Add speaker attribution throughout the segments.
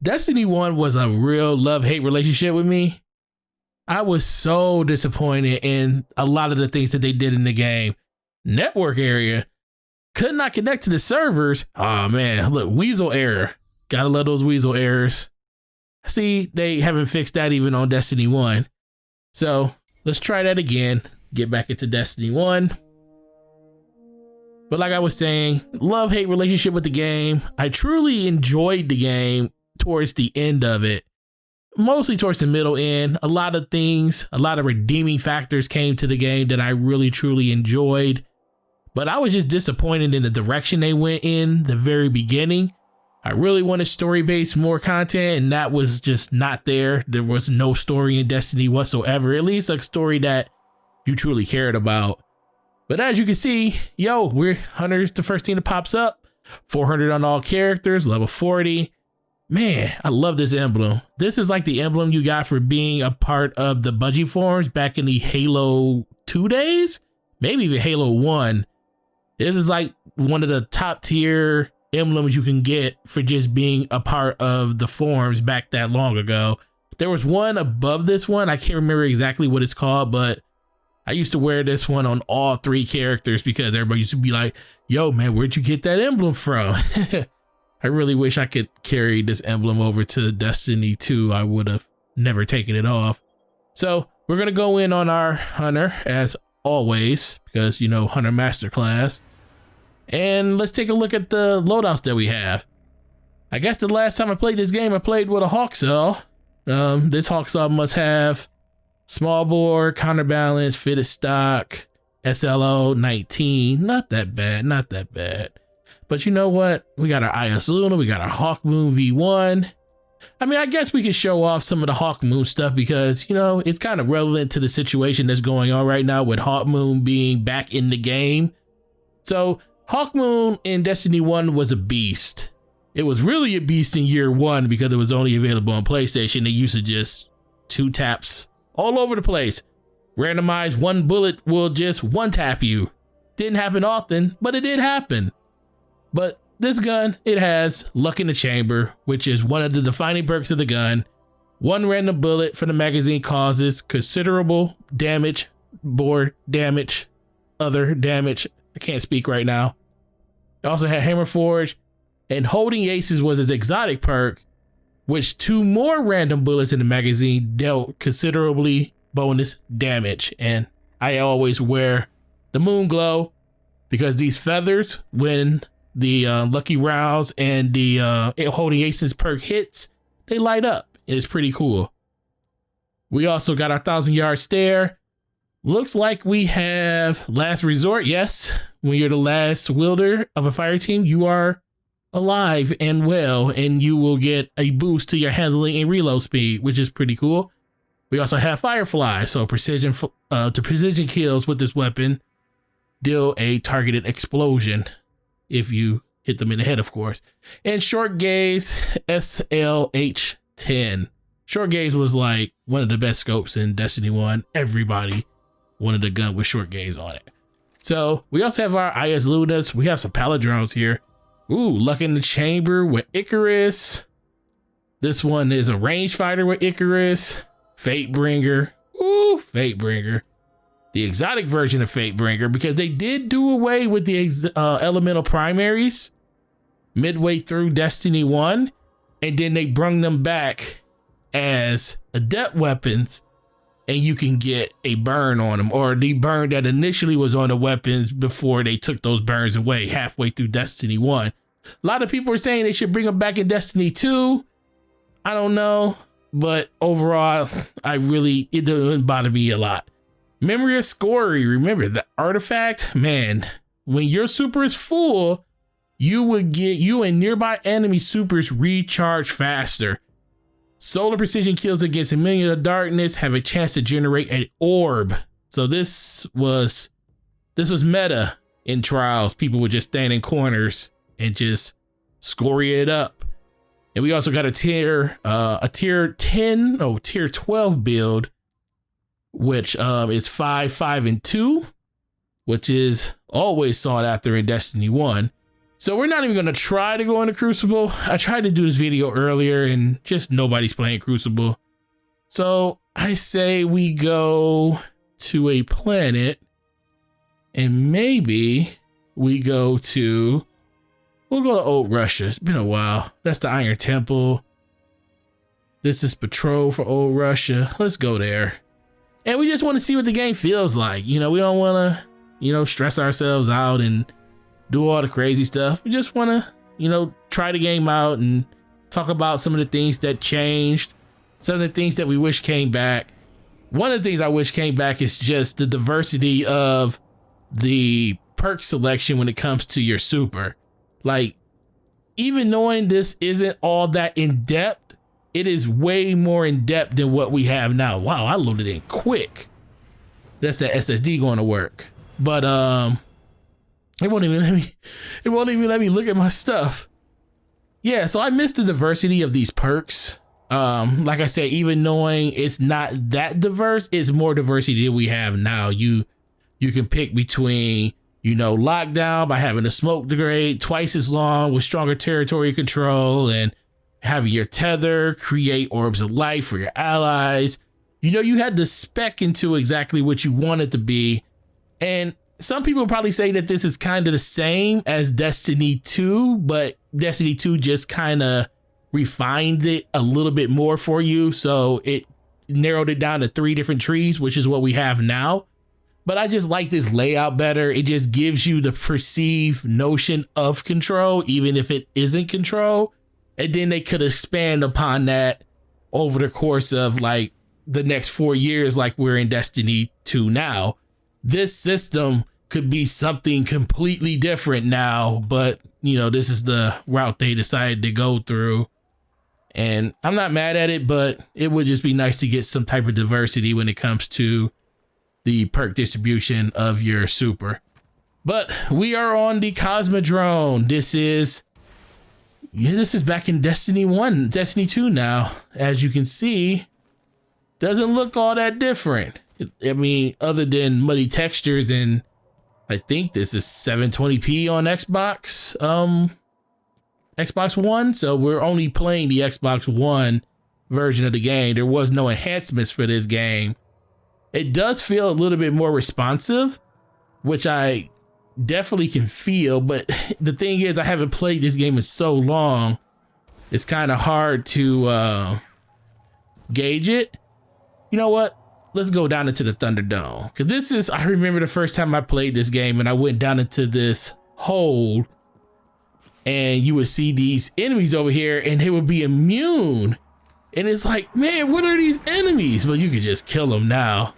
Speaker 1: Destiny 1 was a real love-hate relationship with me. I was so disappointed in a lot of the things that they did in the game. Network area could not connect to the servers. Oh man, look, Weasel error. Gotta love those Weasel errors. See, they haven't fixed that even on Destiny 1. So let's try that again. Get back into Destiny 1. But like I was saying, love-hate relationship with the game. I truly enjoyed the game towards the end of it. Mostly towards the middle end. A lot of things, a lot of redeeming factors came to the game that I really truly enjoyed. But I was just disappointed in the direction they went in the very beginning. I really wanted story-based more content, and that was just not there. There was no story in Destiny whatsoever, at least a story that you truly cared about. But as you can see, yo, we're Hunters, the first team that pops up. 400 on all characters, level 40. Man, I love this emblem. This is like the emblem you got for being a part of the Bungie forums back in the Halo 2 days, maybe even Halo 1. This is like one of the top tier emblems you can get for just being a part of the forums back that long ago. There was one above this one. I can't remember exactly what it's called, but I used to wear this one on all 3 characters because everybody used to be like, yo, man, where'd you get that emblem from? I really wish I could carry this emblem over to Destiny 2. I would have never taken it off. So we're going to go in on our Hunter as always, because, you know, Hunter Masterclass. And let's take a look at the loadouts that we have. I guess the last time I played this game, I played with a Hawk Cell. This Hawk Cell must have small bore, counterbalance, fitted stock, SLO 19. Not that bad, not that bad. But you know what? We got our IS Luna, we got our Hawkmoon V1. I mean, I guess we could show off some of the Hawkmoon stuff because, you know, it's kind of relevant to the situation that's going on right now with Hawkmoon being back in the game. So Hawkmoon in Destiny 1 was a beast. It was really a beast in year 1 because it was only available on PlayStation. They used to just 2 taps all over the place. Randomized, 1 bullet will just 1 tap you. Didn't happen often, but it did happen. But this gun, it has luck in the chamber, which is one of the defining perks of the gun. 1 random bullet from the magazine causes considerable damage, bore damage, other damage. I can't speak right now. It also had Hammer Forge, and holding aces was its exotic perk, which 2 more random bullets in the magazine dealt considerably bonus damage. And I always wear the Moon Glow because these feathers, when the lucky rounds and the holding aces perk hits, they light up. It's pretty cool. We also got our 1,000-yard stare. Looks like we have last resort. Yes, when you're the last wielder of a fire team, you are alive and well, and you will get a boost to your handling and reload speed, which is pretty cool. We also have Firefly, so precision kills with this weapon deal a targeted explosion if you hit them in the head, of course. And short gaze, SLH10. Short gaze was like one of the best scopes in Destiny 1. Everybody wanted a gun with short gaze on it. So we also have our IS Lunas. We have some palindromes here. Ooh, luck in the chamber with Icarus. This one is a range fighter with Icarus. Fatebringer. Ooh, Fatebringer. The exotic version of Fatebringer, because they did do away with the elemental primaries midway through Destiny 1, and then they brung them back as adept weapons, and you can get a burn on them, or the burn that initially was on the weapons before they took those burns away halfway through Destiny 1. A lot of people are saying they should bring them back in Destiny 2. I don't know, but overall, it doesn't bother me a lot. Memory of Scory, remember the artifact? Man, when your super is full, you and nearby enemy supers recharge faster. Solar precision kills against a minion of darkness have a chance to generate an orb. So this was meta in trials. People would just stand in corners and just scory it up. And we also got a tier 12 build, which is 5, 5, and 2, which is always sought after in Destiny 1. So we're not even going to try to go into Crucible. I tried to do this video earlier and just nobody's playing Crucible. So I say we go to a planet and maybe we go to, we'll go to Old Russia. It's been a while. That's the Iron Temple. This is Patrol for Old Russia. Let's go there. And we just want to see what the game feels like. You know, we don't want to, you know, stress ourselves out and do all the crazy stuff. We just want to, you know, try the game out and talk about some of the things that changed, some of the things that we wish came back. One of the things I wish came back is just the diversity of the perk selection when it comes to your super. Like, even knowing this isn't all that in depth, it is way more in depth than what we have now. Wow, I loaded in quick. That's the SSD going to work. But it won't even let me look at my stuff. Yeah, so I missed the diversity of these perks. Like I said, even knowing it's not that diverse, it's more diversity than we have now. You can pick between, you know, lockdown by having a smoke degrade twice as long with stronger territory control, and having your tether create orbs of life for your allies. You know, you had to spec into exactly what you want it to be. And some people probably say that this is kind of the same as Destiny 2, but Destiny 2 just kind of refined it a little bit more for you. So it narrowed it down to 3 different trees, which is what we have now. But I just like this layout better. It just gives you the perceived notion of control, even if it isn't control. And then they could expand upon that over the course of like the next 4 years, like we're in Destiny 2 now. This system could be something completely different now, but you know, this is the route they decided to go through. And I'm not mad at it, but it would just be nice to get some type of diversity when it comes to the perk distribution of your super. But we are on the Cosmodrome. This is back in Destiny 1, Destiny 2 now. As you can see, doesn't look all that different. I mean, other than muddy textures, and I think this is 720p on Xbox One. So we're only playing the Xbox One version of the game. There was no enhancements for this game. It does feel a little bit more responsive, which I definitely can feel. But the thing is, I haven't played this game in so long, it's kind of hard to gauge it. You know what? Let's go down into the Thunderdome. Because this is, I remember the first time I played this game and I went down into this hole and you would see these enemies over here and they would be immune. And it's like, man, what are these enemies? But you could just kill them now.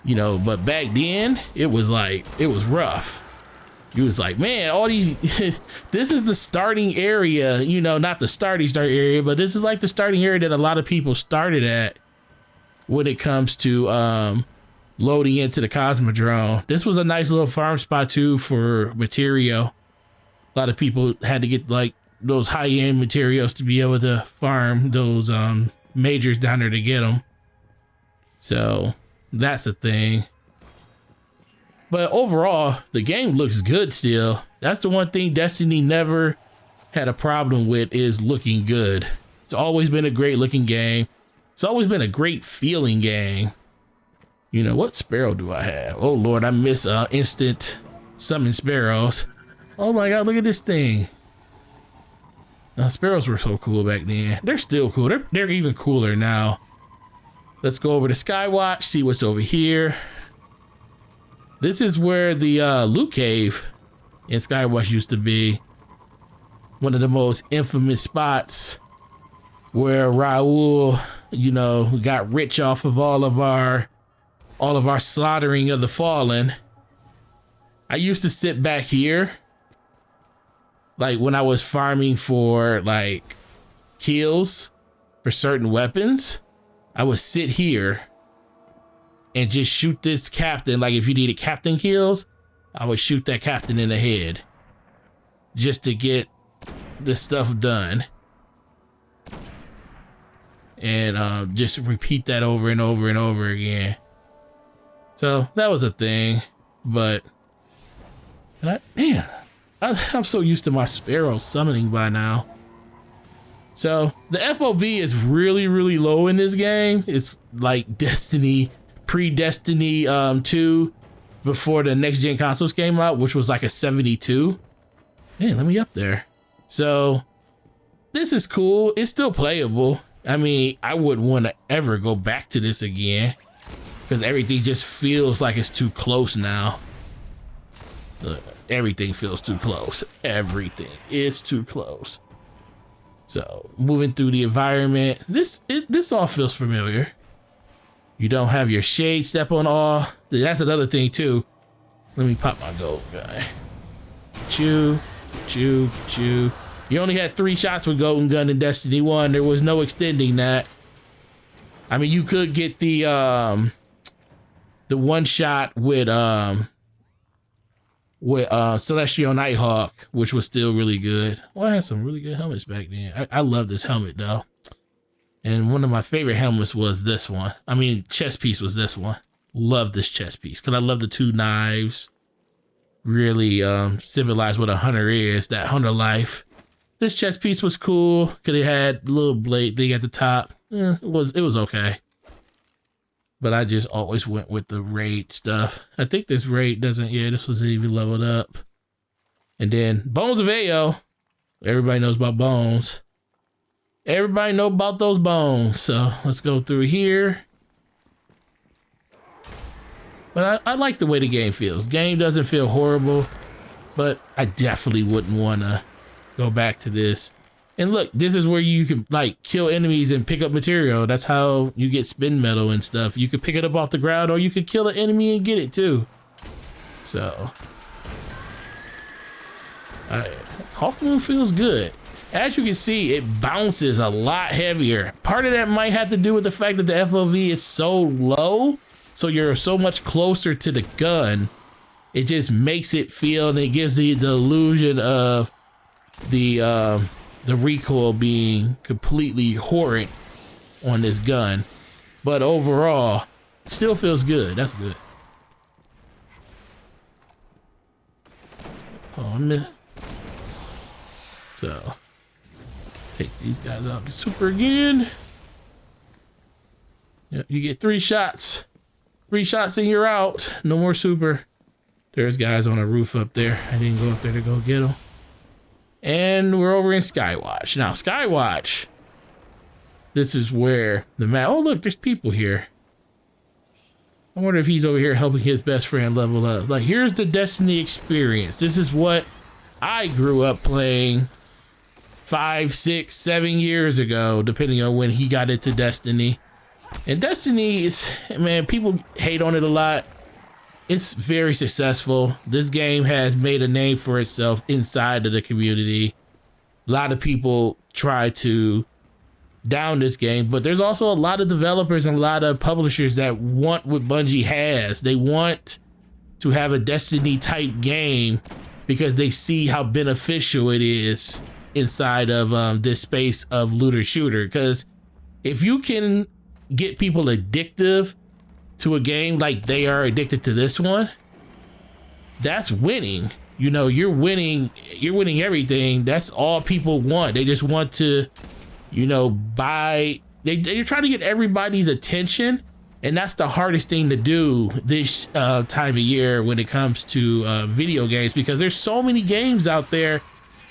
Speaker 1: You know, but back then it was like, it was rough. It was like, man, all these, this is the starting area, you know, not the start area, but this is like the starting area that a lot of people started at when it comes to loading into the Cosmodrome. This was a nice little farm spot too for material. A lot of people had to get like those high-end materials to be able to farm those majors down there to get them. So that's a thing. But overall, the game looks good still. That's the one thing Destiny never had a problem with, is looking good. It's always been a great looking game. It's always been a great feeling game. You know, what sparrow do I have? Oh Lord, I miss instant summon sparrows. Oh my God, look at this thing. Sparrows were so cool back then. They're still cool. They're even cooler now. Let's go over to Skywatch, see what's over here. This is where the loot cave in Skywatch used to be. One of the most infamous spots where Raoul, you know, got rich off of all of our slaughtering of the fallen. I used to sit back here, like when I was farming for like kills for certain weapons. I would sit here and just shoot this captain. Like if you needed captain kills, I would shoot that captain in the head just to get this stuff done. And just repeat that over and over and over again. So that was a thing. But man, I'm so used to my Sparrow summoning by now. So the FOV is really, really low in this game. It's like Destiny, pre-Destiny 2 before the next gen consoles came out, which was like a 72. Man, let me up there. So this is cool. It's still playable. I mean, I wouldn't want to ever go back to this again because everything just feels like it's too close now. Look, everything feels too close. Everything is too close. So moving through the environment, this all feels familiar. You don't have your shade step on all. That's another thing too. Let me pop my gold guy. Chew, chew, chew. You only had 3 shots with Golden Gun in Destiny 1. There was no extending that. I mean, you could get the one shot with Celestial Nighthawk, which was still really good. Well, I had some really good helmets back then. I love this helmet though. And one of my favorite helmets was this one. I mean, chest piece was this one. Love this chest piece because I love the 2 knives. Really symbolize what a hunter is, that hunter life. This chest piece was cool because it had a little blade thing at the top. It was okay. But I just always went with the raid stuff. I think this raid doesn't, yeah, this wasn't even leveled up. And then Bones of Ao. Everybody knows about bones. Everybody know about those bones. So let's go through here. But I like the way the game feels. Game doesn't feel horrible, but I definitely wouldn't want to go back to this. And look, this is where you can like kill enemies and pick up material. That's how you get spin metal and stuff. You could pick it up off the ground or you could kill an enemy and get it too. So Hawkmoon feels good. As you can see, it bounces a lot heavier. Part of that might have to do with the fact that the FOV is so low. So you're so much closer to the gun. It just makes it feel, and it gives you the illusion of the recoil being completely horrid on this gun. But overall, it still feels good. That's good. Oh, so take these guys out. Get super again. Yep, you get 3 shots. 3 shots and you're out. No more super. There's guys on a roof up there. I didn't go up there to go get them. And we're over in Skywatch. Now, Skywatch, this is where the map. Oh, look, there's people here. I wonder if he's over here helping his best friend level up. Like, here's the Destiny experience. This is what I grew up playing 5, 6, 7 years ago, depending on when he got into Destiny. And Destiny is, man, people hate on it a lot. It's very successful. This game has made a name for itself inside of the community. A lot of people try to down this game, but there's also a lot of developers and a lot of publishers that want what Bungie has. They want to have a Destiny type game because they see how beneficial it is inside of this space of looter shooter. Because if you can get people addictive to a game like they are addicted to this one, that's winning. You know, you're winning everything. That's all people want. They just want to, you know, buy. They're trying to get everybody's attention, and that's the hardest thing to do this time of year when it comes to video games, because there's so many games out there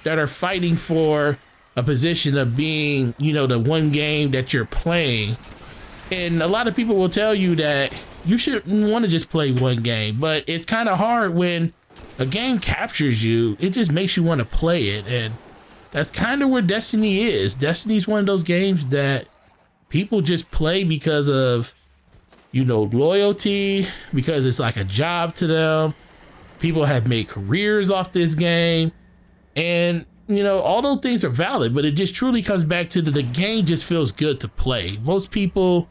Speaker 1: that are fighting for a position of being, you know, the one game that you're playing. And a lot of people will tell you that you shouldn't want to just play one game, but it's kind of hard when a game captures you. It just makes you want to play it. And that's kind of where Destiny is. Destiny's one of those games that people just play because of, you know, loyalty, because it's like a job to them. People have made careers off this game. And, you know, all those things are valid, but it just truly comes back to the game just feels good to play. Most people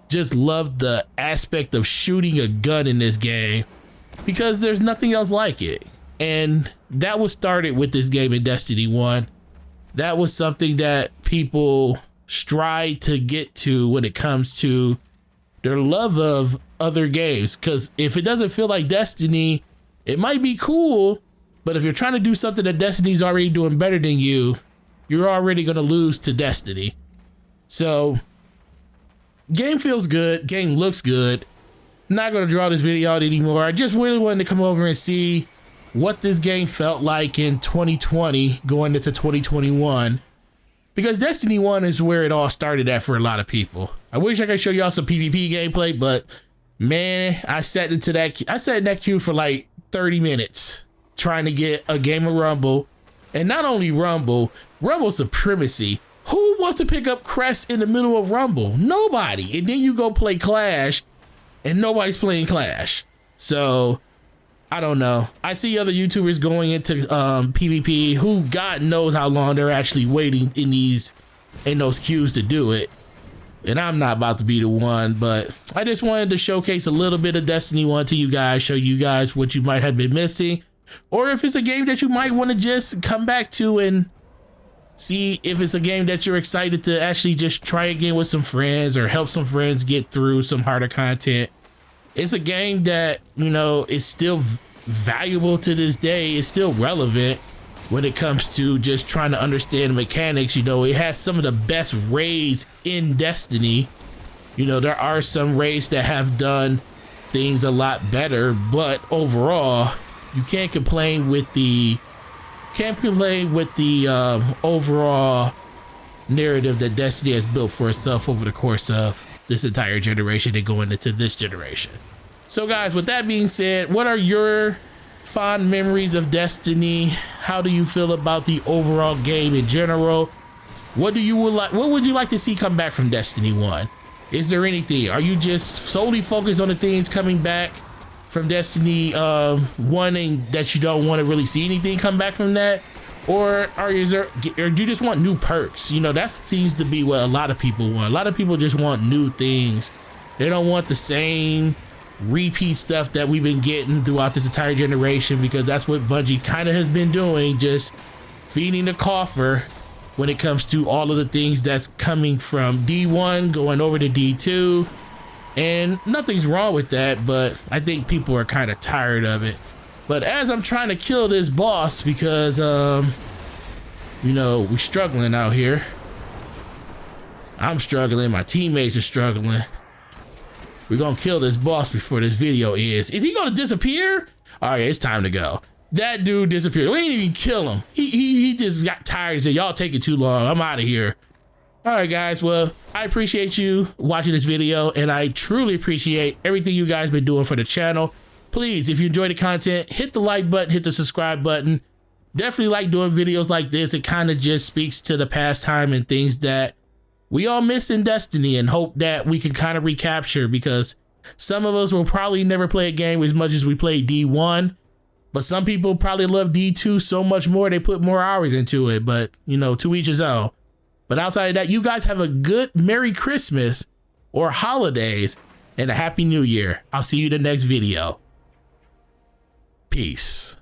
Speaker 1: just love the aspect of shooting a gun in this game because there's nothing else like it. And that was started with this game in Destiny 1. That was something that people strive to get to when it comes to their love of other games. Because if it doesn't feel like Destiny, it might be cool, But if you're trying to do something that Destiny's already doing better than you, you're already going to lose to Destiny. So, game feels good. Game looks good. Not going to draw this video out anymore. I just really wanted to come over and see what this game felt like in 2020 going into 2021. Because Destiny 1 is where it all started at for a lot of people. I wish I could show y'all some PvP gameplay, but man, I sat in that queue for like 30 minutes trying to get a game of Rumble. And not only Rumble supremacy. Who wants to pick up Crest in the middle of Rumble? Nobody. And then you go play Clash and nobody's playing Clash. So I don't know. I see other YouTubers going into PvP who God knows how long they're actually waiting in those queues to do it. And I'm not about to be the one, but I just wanted to showcase a little bit of Destiny 1 to you guys, show you guys what you might have been missing, or if it's a game that you might want to just come back to and see if it's a game that you're excited to actually just try again with some friends or help some friends get through some harder content. It's a game that, you know, is still valuable to this day. It's still relevant when it comes to just trying to understand the mechanics. You know, it has some of the best raids in Destiny. You know, there are some raids that have done things a lot better, but overall, you can't complain with the overall narrative that Destiny has built for itself over the course of this entire generation and going into this generation. So guys, with that being said, what are your fond memories of Destiny? How do you feel about the overall game in general? What would you like to see come back from Destiny 1? Is there anything? Are you just solely focused on the things coming back from Destiny 1 and that you don't want to really see anything come back from that? Or do you just want new perks? You know, that seems to be what a lot of people want. A lot of people just want new things. They don't want the same repeat stuff that we've been getting throughout this entire generation, because that's what Bungie kind of has been doing, just feeding the coffer when it comes to all of the things that's coming from D1 going over to D2. And nothing's wrong with that, but I think people are kind of tired of it. But as I'm trying to kill this boss, because you know, we're struggling out here. I'm struggling, my teammates are struggling. We're gonna kill this boss before this video ends. Is he gonna disappear? All right, it's time to go. That dude disappeared. We didn't even kill him. He just got tired and said, y'all taking too long. I'm out of here. All right, guys. Well, I appreciate you watching this video, and I truly appreciate everything you guys been doing for the channel. Please, if you enjoy the content, hit the like button, hit the subscribe button. Definitely like doing videos like this. It kind of just speaks to the pastime and things that we all miss in Destiny, and hope that we can kind of recapture, because some of us will probably never play a game as much as we play D1, but some people probably love D2 so much more they put more hours into it. But you know, to each his own. But outside of that, you guys have a good Merry Christmas or holidays and a Happy New Year. I'll see you in the next video. Peace.